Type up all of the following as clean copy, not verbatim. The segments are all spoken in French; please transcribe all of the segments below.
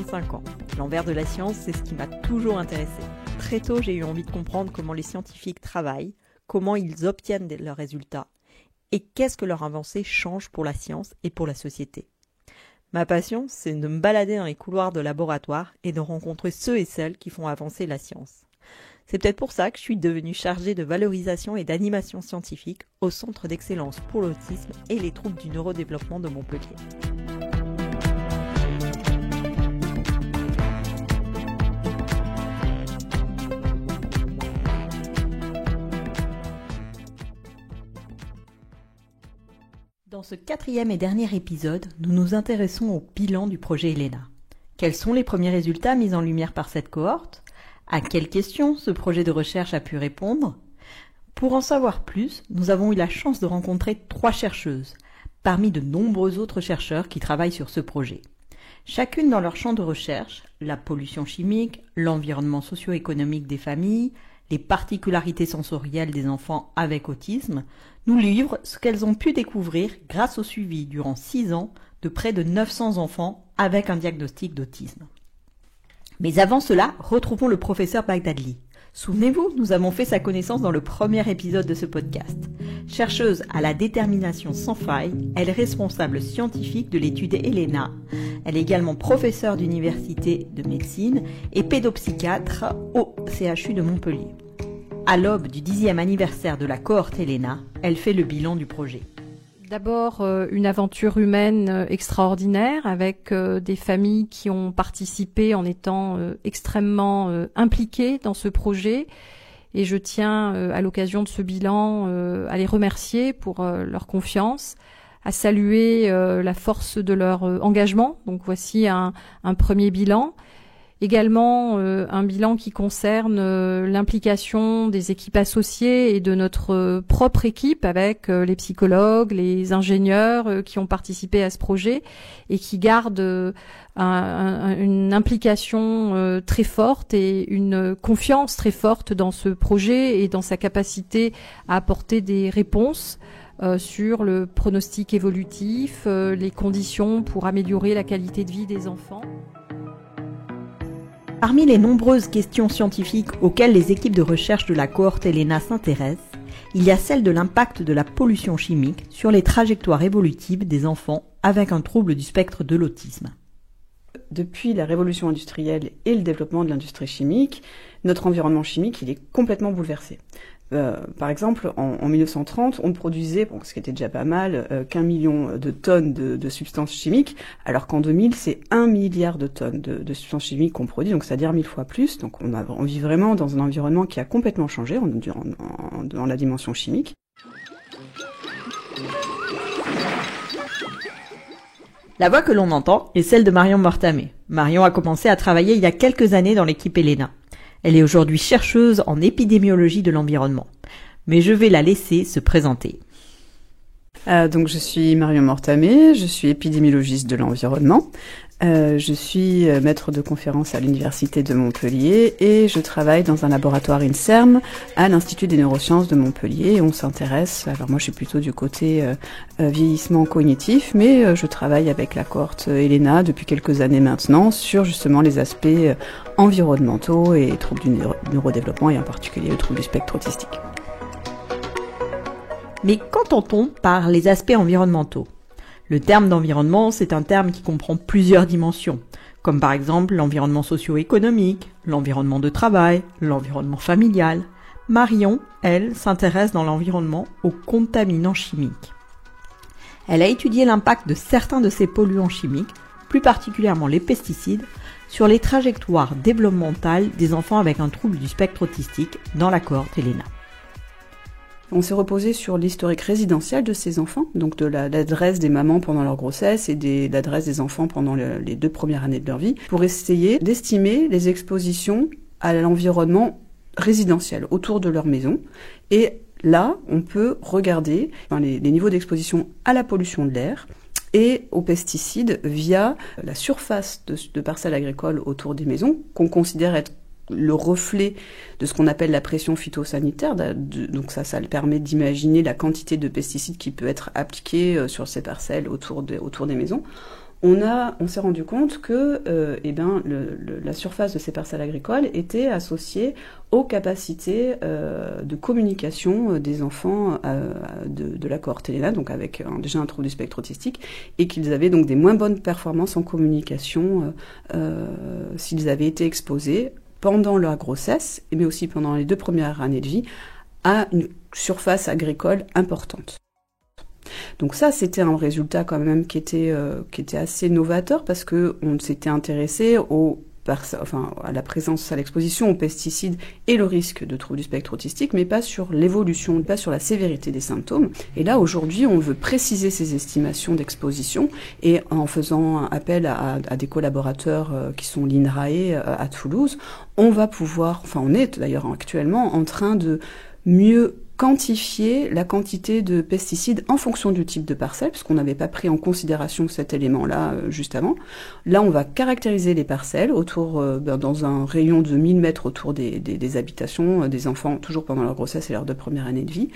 35 ans. L'envers de la science, c'est ce qui m'a toujours intéressée. Très tôt, j'ai eu envie de comprendre comment les scientifiques travaillent, comment ils obtiennent leurs résultats, et qu'est-ce que leur avancée change pour la science et pour la société. Ma passion, c'est de me balader dans les couloirs de laboratoire et de rencontrer ceux et celles qui font avancer la science. C'est peut-être pour ça que je suis devenue chargée de valorisation et d'animation scientifique au Centre d'excellence pour l'autisme et les troubles du neurodéveloppement de Montpellier. Dans ce 4e et dernier épisode, nous nous intéressons au bilan du projet Elena. Quels sont les premiers résultats mis en lumière par cette cohorte ? À quelles questions ce projet de recherche a pu répondre ? Pour en savoir plus, nous avons eu la chance de rencontrer 3 chercheuses, parmi de nombreux autres chercheurs qui travaillent sur ce projet. Chacune dans leur champ de recherche, la pollution chimique, l'environnement socio-économique des familles, les particularités sensorielles des enfants avec autisme, nous livrent ce qu'elles ont pu découvrir grâce au suivi durant 6 ans de près de 900 enfants avec un diagnostic d'autisme. Mais avant cela, retrouvons le professeur Bagdadli. Souvenez-vous, nous avons fait sa connaissance dans le premier épisode de ce podcast. Chercheuse à la détermination sans faille, elle est responsable scientifique de l'étude Elena. Elle est également professeure d'université de médecine et pédopsychiatre au CHU de Montpellier. À l'aube du 10e anniversaire de la cohorte Elena, elle fait le bilan du projet. D'abord, une aventure humaine extraordinaire avec des familles qui ont participé en étant extrêmement impliquées dans ce projet. Et je tiens, à l'occasion de ce bilan, à les remercier pour leur confiance, à saluer la force de leur engagement. Donc voici un premier bilan. Également, un bilan qui concerne l'implication des équipes associées et de notre propre équipe avec les psychologues, les ingénieurs qui ont participé à ce projet et qui gardent une implication très forte et une confiance très forte dans ce projet et dans sa capacité à apporter des réponses sur le pronostic évolutif, les conditions pour améliorer la qualité de vie des enfants. Parmi les nombreuses questions scientifiques auxquelles les équipes de recherche de la cohorte Elena s'intéressent, il y a celle de l'impact de la pollution chimique sur les trajectoires évolutives des enfants avec un trouble du spectre de l'autisme. Depuis la révolution industrielle et le développement de l'industrie chimique, notre environnement chimique il est complètement bouleversé. Par exemple, en 1930, on ne produisait, ce qui était déjà pas mal, qu'1 million de tonnes de substances chimiques, alors qu'en 2000, c'est 1 milliard de tonnes de substances chimiques qu'on produit, donc c'est-à-dire 1000 fois plus. Donc on vit vraiment dans un environnement qui a complètement changé dans la dimension chimique. La voix que l'on entend est celle de Marion Mortamé. Marion a commencé à travailler il y a quelques années dans l'équipe Elena. Elle est aujourd'hui chercheuse en épidémiologie de l'environnement. Mais je vais la laisser se présenter. Donc je suis Marion Mortamé, je suis épidémiologiste de l'environnement. Je suis maître de conférence à l'Université de Montpellier et je travaille dans un laboratoire INSERM à l'Institut des neurosciences de Montpellier. On s'intéresse, alors moi je suis plutôt du côté vieillissement cognitif, mais je travaille avec la cohorte Elena depuis quelques années maintenant sur justement les aspects environnementaux et troubles du neurodéveloppement et en particulier le trouble du spectre autistique. Mais qu'entend-on par les aspects environnementaux ? Le terme d'environnement, c'est un terme qui comprend plusieurs dimensions, comme par exemple l'environnement socio-économique, l'environnement de travail, l'environnement familial. Marion, elle, s'intéresse dans l'environnement aux contaminants chimiques. Elle a étudié l'impact de certains de ces polluants chimiques, plus particulièrement les pesticides, sur les trajectoires développementales des enfants avec un trouble du spectre autistique dans la cohorte Elena. On s'est reposé sur l'historique résidentiel de ces enfants, donc de l'adresse des mamans pendant leur grossesse et de l'adresse des enfants pendant les 2 premières années de leur vie, pour essayer d'estimer les expositions à l'environnement résidentiel autour de leur maison. Et là, on peut regarder les niveaux d'exposition à la pollution de l'air et aux pesticides via la surface de parcelles agricoles autour des maisons, qu'on considère être le reflet de ce qu'on appelle la pression phytosanitaire. Donc ça permet d'imaginer la quantité de pesticides qui peut être appliquée sur ces parcelles autour des maisons. on s'est rendu compte que la surface de ces parcelles agricoles était associée aux capacités de communication des enfants de la cohorte ELENA, donc avec déjà un trouble du spectre autistique, et qu'ils avaient donc des moins bonnes performances en communication s'ils avaient été exposés pendant leur grossesse, mais aussi pendant les 2 premières années de vie, à une surface agricole importante. Donc ça, c'était un résultat quand même qui était assez novateur, parce que on s'était intéressé à la présence, à l'exposition aux pesticides et le risque de troubles du spectre autistique, mais pas sur l'évolution, pas sur la sévérité des symptômes. Et là, aujourd'hui, on veut préciser ces estimations d'exposition, et en faisant appel à des collaborateurs qui sont l'INRAE à Toulouse, on est d'ailleurs actuellement en train de mieux quantifier la quantité de pesticides en fonction du type de parcelle, puisqu'on n'avait pas pris en considération cet élément-là juste avant. Là, on va caractériser les parcelles dans un rayon de 1000 mètres autour des habitations des enfants, toujours pendant leur grossesse et leurs 2 premières années de vie.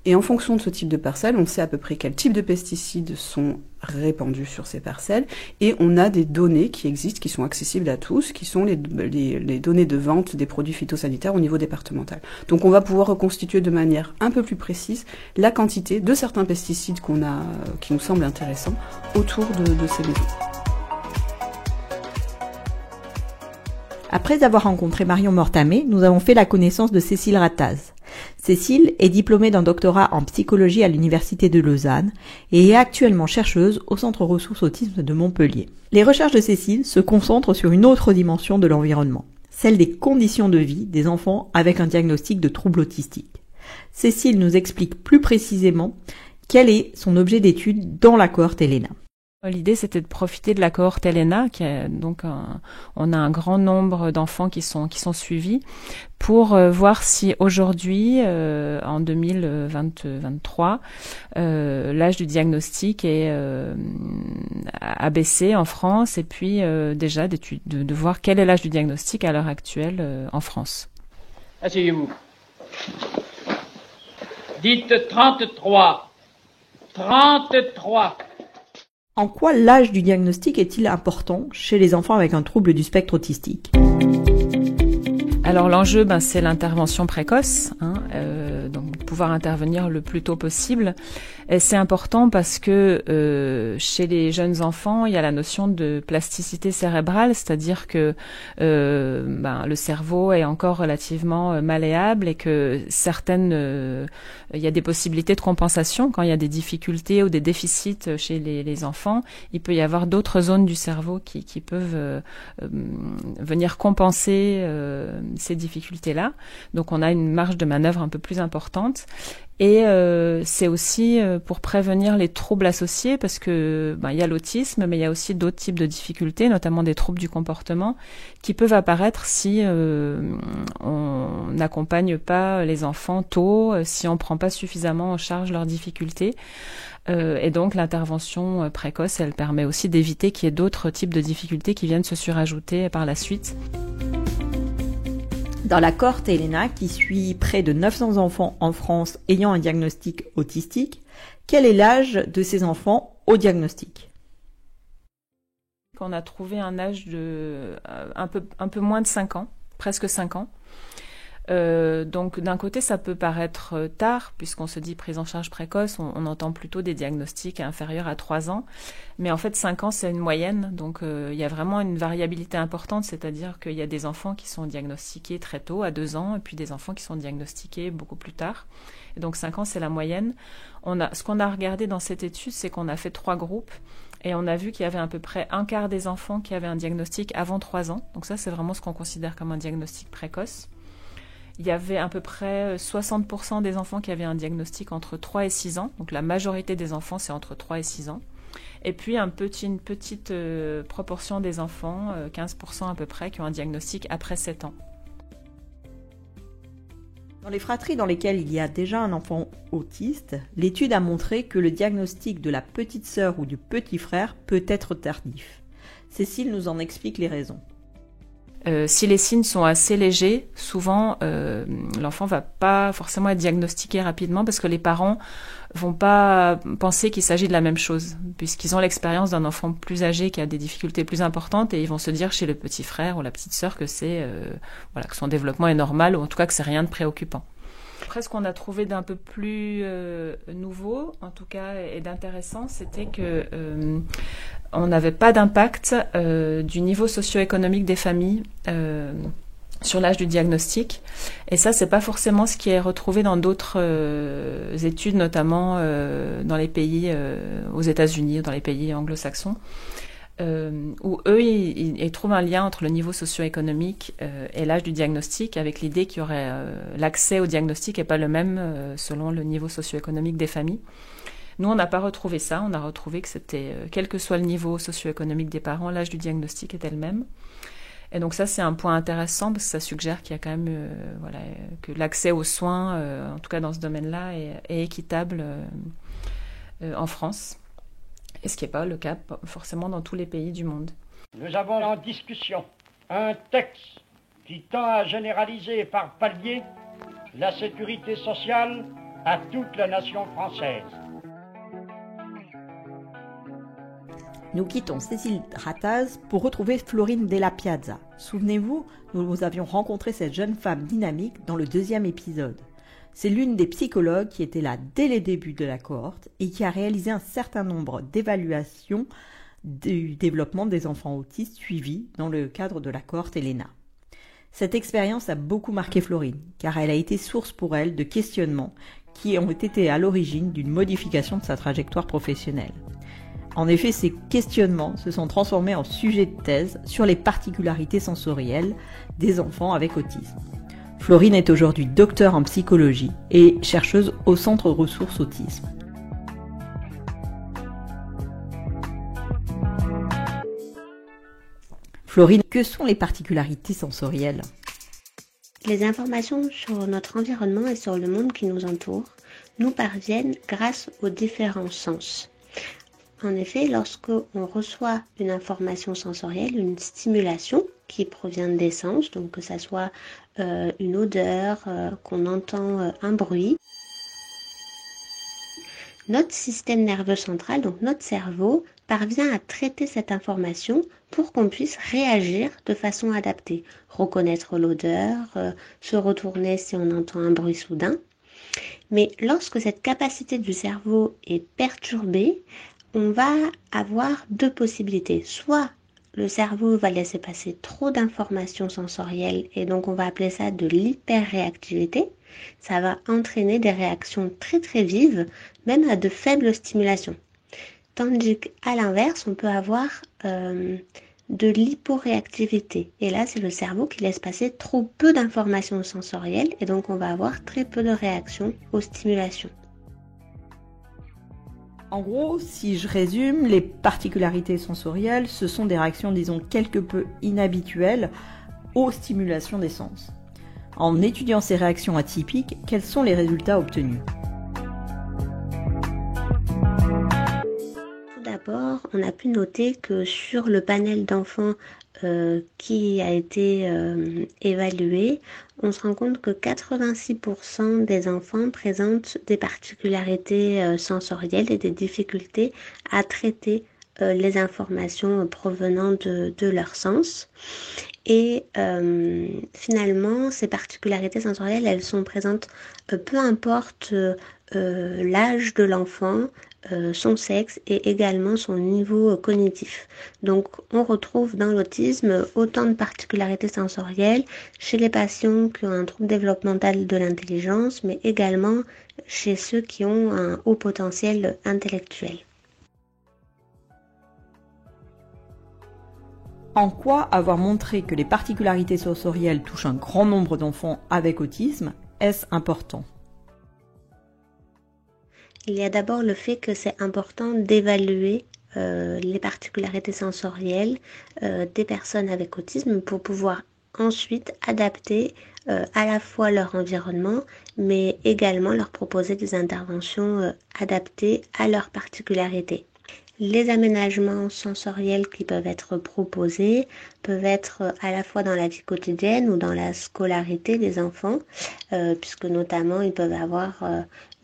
Et en fonction de ce type de parcelle, on sait à peu près quel type de pesticides sont répandus sur ces parcelles, et on a des données qui existent, qui sont accessibles à tous, qui sont les données de vente des produits phytosanitaires au niveau départemental. Donc on va pouvoir reconstituer de manière un peu plus précise la quantité de certains pesticides qui nous semblent intéressants autour de ces maisons. Après avoir rencontré Marion Mortamé, nous avons fait la connaissance de Cécile Rataz. Cécile est diplômée d'un doctorat en psychologie à l'Université de Lausanne et est actuellement chercheuse au Centre Ressources Autisme de Montpellier. Les recherches de Cécile se concentrent sur une autre dimension de l'environnement, celle des conditions de vie des enfants avec un diagnostic de trouble autistique. Cécile nous explique plus précisément quel est son objet d'étude dans la cohorte ELENA. L'idée, c'était de profiter de la cohorte ELENA, on a un grand nombre d'enfants qui sont suivis, pour voir si aujourd'hui, en 2023, l'âge du diagnostic a baissé en France, et puis déjà de voir quel est l'âge du diagnostic à l'heure actuelle en France. Asseyez-vous. Dites 33. 33. En quoi l'âge du diagnostic est-il important chez les enfants avec un trouble du spectre autistique ? Alors l'enjeu, c'est l'intervention précoce, donc pouvoir intervenir le plus tôt possible. Et c'est important parce que chez les jeunes enfants, il y a la notion de plasticité cérébrale, c'est-à-dire que le cerveau est encore relativement malléable, et que il y a des possibilités de compensation quand il y a des difficultés ou des déficits chez les enfants. Il peut y avoir d'autres zones du cerveau qui peuvent venir compenser ces difficultés-là. Donc on a une marge de manœuvre un peu plus importante. Et c'est aussi pour prévenir les troubles associés, parce que il y a l'autisme, mais il y a aussi d'autres types de difficultés, notamment des troubles du comportement, qui peuvent apparaître si on n'accompagne pas les enfants tôt, si on prend pas suffisamment en charge leurs difficultés. Et donc l'intervention précoce, elle permet aussi d'éviter qu'il y ait d'autres types de difficultés qui viennent se surajouter par la suite. Dans la cohorte ELENA, qui suit près de 900 enfants en France ayant un diagnostic autistique, quel est l'âge de ces enfants au diagnostic ? On a trouvé un âge de un peu moins de 5 ans, presque 5 ans. Donc d'un côté, ça peut paraître tard, puisqu'on se dit prise en charge précoce, on entend plutôt des diagnostics inférieurs à 3 ans. Mais en fait, 5 ans, c'est une moyenne. Donc il y a vraiment une variabilité importante, c'est-à-dire qu'il y a des enfants qui sont diagnostiqués très tôt, à 2 ans, et puis des enfants qui sont diagnostiqués beaucoup plus tard. Et donc 5 ans, c'est la moyenne. Ce qu'on a regardé dans cette étude, c'est qu'on a fait 3 groupes. Et on a vu qu'il y avait à peu près un quart des enfants qui avaient un diagnostic avant 3 ans. Donc ça, c'est vraiment ce qu'on considère comme un diagnostic précoce. Il y avait à peu près 60% des enfants qui avaient un diagnostic entre 3 et 6 ans. Donc la majorité des enfants, c'est entre 3 et 6 ans. Et puis une petite proportion des enfants, 15% à peu près, qui ont un diagnostic après 7 ans. Dans les fratries dans lesquelles il y a déjà un enfant autiste, l'étude a montré que le diagnostic de la petite sœur ou du petit frère peut être tardif. Cécile nous en explique les raisons. Si les signes sont assez légers, souvent l'enfant va pas forcément être diagnostiqué rapidement parce que les parents vont pas penser qu'il s'agit de la même chose, puisqu'ils ont l'expérience d'un enfant plus âgé qui a des difficultés plus importantes et ils vont se dire chez le petit frère ou la petite sœur que que son développement est normal, ou en tout cas que c'est rien de préoccupant. Après, ce qu'on a trouvé d'un peu plus nouveau, en tout cas, et d'intéressant, c'était que on n'avait pas d'impact du niveau socio-économique des familles sur l'âge du diagnostic. Et ça, c'est pas forcément ce qui est retrouvé dans d'autres études, notamment dans les pays aux États-Unis ou dans les pays anglo-saxons, où eux, ils trouvent un lien entre le niveau socio-économique et l'âge du diagnostic, avec l'idée qu'il y aurait l'accès au diagnostic n'est pas le même selon le niveau socio-économique des familles. Nous, on n'a pas retrouvé ça. On a retrouvé que c'était, quel que soit le niveau socio-économique des parents, l'âge du diagnostic était le même. Et donc ça, c'est un point intéressant parce que ça suggère qu'il y a quand même, que l'accès aux soins, en tout cas dans ce domaine-là, est équitable en France. Et ce qui n'est pas le cas forcément dans tous les pays du monde. Nous avons en discussion un texte qui tend à généraliser par palier la sécurité sociale à toute la nation française. Nous quittons Cécile Rataz pour retrouver Florine Della Piazza. Souvenez-vous, nous avions rencontré cette jeune femme dynamique dans le 2e épisode. C'est l'une des psychologues qui était là dès les débuts de la cohorte et qui a réalisé un certain nombre d'évaluations du développement des enfants autistes suivis dans le cadre de la cohorte Elena. Cette expérience a beaucoup marqué Florine, car elle a été source pour elle de questionnements qui ont été à l'origine d'une modification de sa trajectoire professionnelle. En effet, ces questionnements se sont transformés en sujet de thèse sur les particularités sensorielles des enfants avec autisme. Florine est aujourd'hui docteure en psychologie et chercheuse au Centre Ressources Autisme. Florine, que sont les particularités sensorielles ? Les informations sur notre environnement et sur le monde qui nous entoure nous parviennent grâce aux différents sens. En effet, lorsqu'on reçoit une information sensorielle, une stimulation qui provient des sens, donc que ça soit une odeur, qu'on entend un bruit, notre système nerveux central, donc notre cerveau, parvient à traiter cette information pour qu'on puisse réagir de façon adaptée, reconnaître l'odeur, se retourner si on entend un bruit soudain. Mais lorsque cette capacité du cerveau est perturbée, on va avoir deux possibilités. Soit le cerveau va laisser passer trop d'informations sensorielles et donc on va appeler ça de l'hyperréactivité. Ça va entraîner des réactions très très vives, même à de faibles stimulations. Tandis qu'à l'inverse, on peut avoir de l'hyporéactivité. Et là, c'est le cerveau qui laisse passer trop peu d'informations sensorielles et donc on va avoir très peu de réactions aux stimulations. En gros, si je résume, les particularités sensorielles, ce sont des réactions, disons, quelque peu inhabituelles aux stimulations des sens. En étudiant ces réactions atypiques, quels sont les résultats obtenus ? Tout d'abord, on a pu noter que sur le panel d'enfants qui a été évalué, on se rend compte que 86% des enfants présentent des particularités sensorielles et des difficultés à traiter les informations provenant de leur sens. Et finalement, ces particularités sensorielles, elles sont présentes peu importe l'âge de l'enfant, son sexe et également son niveau cognitif. Donc on retrouve dans l'autisme autant de particularités sensorielles chez les patients qui ont un trouble développemental de l'intelligence, mais également chez ceux qui ont un haut potentiel intellectuel. En quoi avoir montré que les particularités sensorielles touchent un grand nombre d'enfants avec autisme est-ce important ? Il y a d'abord le fait que c'est important d'évaluer les particularités sensorielles des personnes avec autisme pour pouvoir ensuite adapter à la fois leur environnement, mais également leur proposer des interventions adaptées à leurs particularités. Les aménagements sensoriels qui peuvent être proposés peuvent être à la fois dans la vie quotidienne ou dans la scolarité des enfants, puisque notamment ils peuvent avoir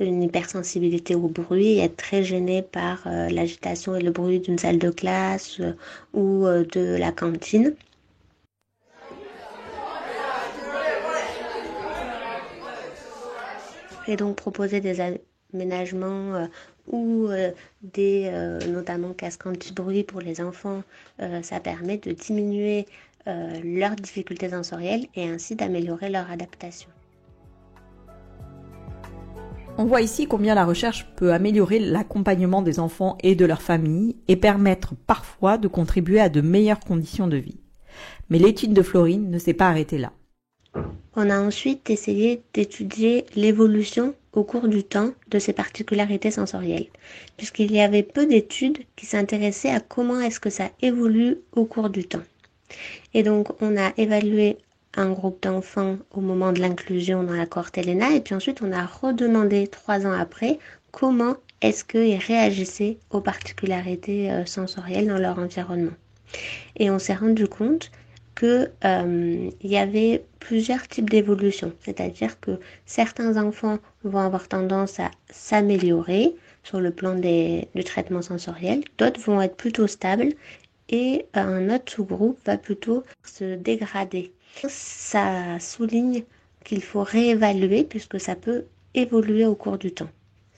une hypersensibilité au bruit et être très gênés par l'agitation et le bruit d'une salle de classe ou de la cantine. Et donc proposer des aménagements ou notamment casques anti-bruit pour les enfants, ça permet de diminuer leurs difficultés sensorielles et ainsi d'améliorer leur adaptation. On voit ici combien la recherche peut améliorer l'accompagnement des enfants et de leurs familles et permettre parfois de contribuer à de meilleures conditions de vie. Mais l'étude de Florine ne s'est pas arrêtée là. On a ensuite essayé d'étudier l'évolution au cours du temps de ces particularités sensorielles, puisqu'il y avait peu d'études qui s'intéressaient à comment est-ce que ça évolue au cours du temps. Et donc on a évalué un groupe d'enfants au moment de l'inclusion dans la cohorte ELENA, et puis ensuite on a redemandé 3 ans après comment est-ce qu'ils réagissaient aux particularités sensorielles dans leur environnement. Et on s'est rendu compte qu'il y avait plusieurs types d'évolution, c'est-à-dire que certains enfants vont avoir tendance à s'améliorer sur le plan du traitement sensoriel, d'autres vont être plutôt stables et un autre sous-groupe va plutôt se dégrader. Ça souligne qu'il faut réévaluer puisque ça peut évoluer au cours du temps.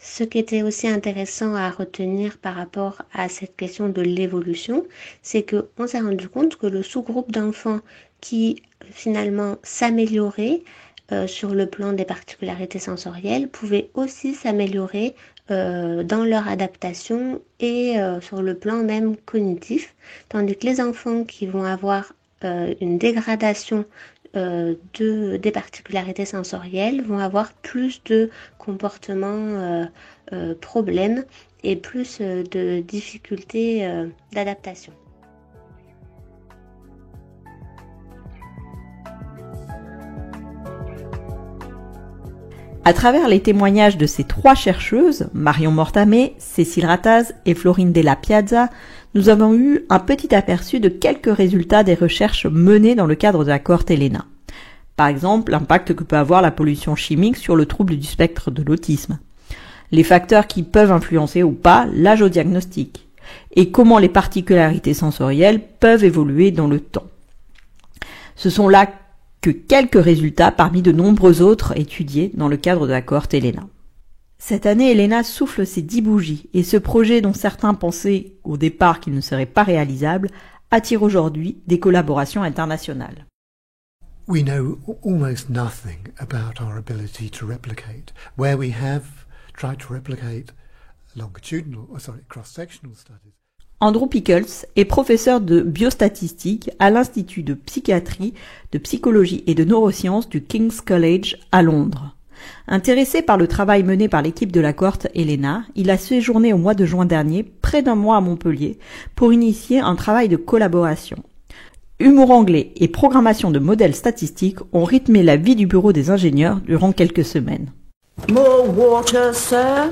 Ce qui était aussi intéressant à retenir par rapport à cette question de l'évolution, c'est qu'on s'est rendu compte que le sous-groupe d'enfants qui finalement s'améliorait sur le plan des particularités sensorielles pouvait aussi s'améliorer dans leur adaptation et sur le plan même cognitif, tandis que les enfants qui vont avoir une dégradation des particularités sensorielles vont avoir plus de comportements problèmes et plus de difficultés d'adaptation. À travers les témoignages de ces 3 chercheuses, Marion Mortamé, Cécile Rataz et Florine Della Piazza, nous avons eu un petit aperçu de quelques résultats des recherches menées dans le cadre de la cohorte ELENA. Par exemple, l'impact que peut avoir la pollution chimique sur le trouble du spectre de l'autisme, les facteurs qui peuvent influencer ou pas l'âge au diagnostic, et comment les particularités sensorielles peuvent évoluer dans le temps. Ce sont là que quelques résultats parmi de nombreux autres étudiés dans le cadre de la cohorte ELENA. Cette année, ELENA souffle ses 10 bougies et ce projet dont certains pensaient au départ qu'il ne serait pas réalisable attire aujourd'hui des collaborations internationales. We know almost nothing about our ability to replicate. Where we have tried to replicate cross-sectional studies. Andrew Pickles est professeur de biostatistique à l'Institut de psychiatrie, de psychologie et de neurosciences du King's College à Londres. Intéressé par le travail mené par l'équipe de la cohorte ELENA, il a séjourné au mois de juin dernier près d'un mois à Montpellier pour initier un travail de collaboration. Humour anglais et programmation de modèles statistiques ont rythmé la vie du bureau des ingénieurs durant quelques semaines. More water, sir?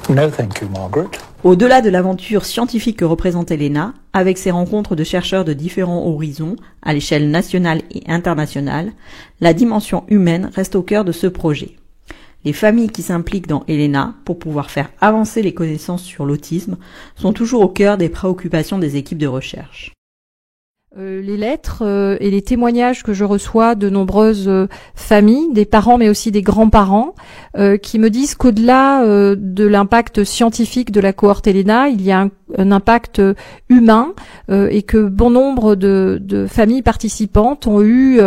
No, thank you, Margaret. Au-delà de l'aventure scientifique que représente ELENA, avec ses rencontres de chercheurs de différents horizons, à l'échelle nationale et internationale, la dimension humaine reste au cœur de ce projet. Les familles qui s'impliquent dans ELENA pour pouvoir faire avancer les connaissances sur l'autisme sont toujours au cœur des préoccupations des équipes de recherche. Les lettres et les témoignages que je reçois de nombreuses familles, des parents mais aussi des grands-parents, qui me disent qu'au-delà de l'impact scientifique de la cohorte ELENA, il y a un impact humain et que bon nombre de familles participantes ont eu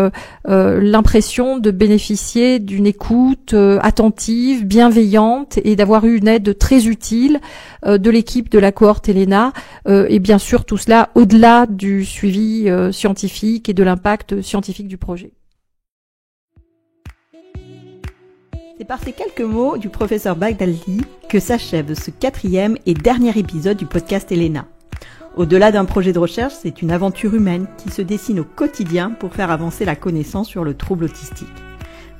l'impression de bénéficier d'une écoute attentive, bienveillante et d'avoir eu une aide très utile de l'équipe de la cohorte ELENA et bien sûr tout cela au-delà du suivi scientifique et de l'impact scientifique du projet. C'est par ces quelques mots du professeur Baghdadi que s'achève ce 4e et dernier épisode du podcast ELENA. Au-delà d'un projet de recherche, c'est une aventure humaine qui se dessine au quotidien pour faire avancer la connaissance sur le trouble autistique.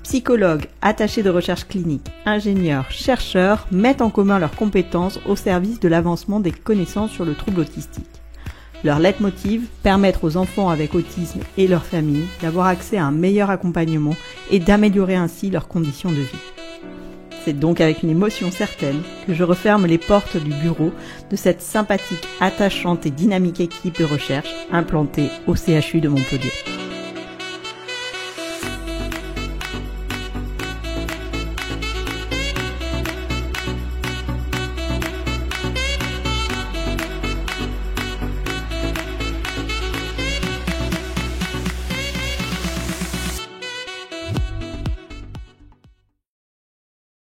Psychologues, attachés de recherche clinique, ingénieurs, chercheurs mettent en commun leurs compétences au service de l'avancement des connaissances sur le trouble autistique. Leur leitmotiv, permettre aux enfants avec autisme et leurs familles d'avoir accès à un meilleur accompagnement et d'améliorer ainsi leurs conditions de vie. C'est donc avec une émotion certaine que je referme les portes du bureau de cette sympathique, attachante et dynamique équipe de recherche implantée au CHU de Montpellier.